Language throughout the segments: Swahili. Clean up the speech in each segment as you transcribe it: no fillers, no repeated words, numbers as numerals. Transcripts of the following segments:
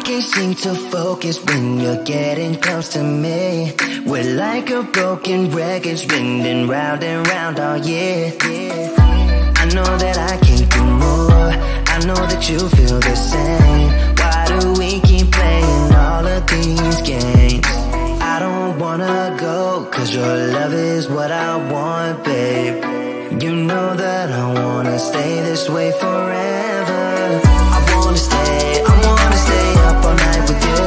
can't seem to focus when you're getting close to me. We're like a broken record spinning round and round all year. I know that I can't do more, I know that you feel the same. Why do we keep playing all of these games? I don't wanna go, cause your love is what I want, babe. You know that I wanna stay this way forever. I wanna stay up all night with you.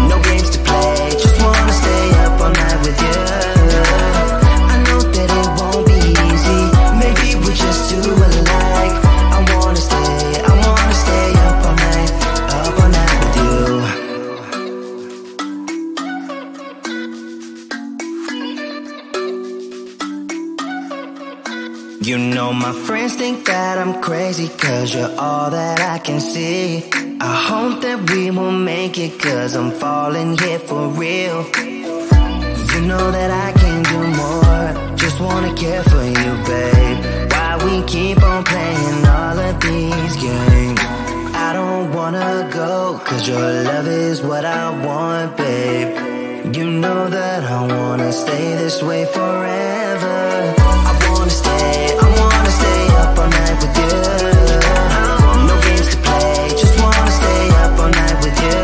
No games to play, just wanna stay up all night with you. I know that it won't be easy, maybe we're just too alike. I wanna stay up all night with you. You know my friends think that I'm crazy, cause you're all that I can see. I hope that we will make it, cause I'm falling here for real. You know that I can't do more, just wanna care for you, babe. Why we keep on playing all of these games? I don't wanna go, cause your love is what I want, babe. You know that I wanna stay this way forever. I wanna stay up all night with you. No games to play, just wanna stay up all night with you.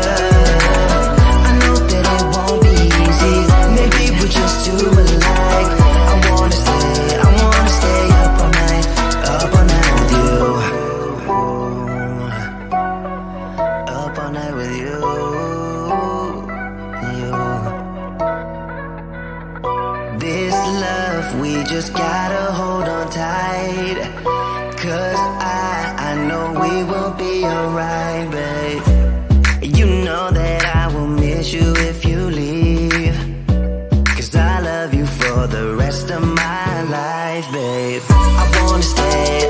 I know that it won't be easy, maybe we're just too alike. I wanna stay up all night with you. Up all night with you. This love, we just gotta hold on tight, cause I know we will be alright, babe. You know that I will miss you if you leave, cause I love you for the rest of my life, babe. I wanna stay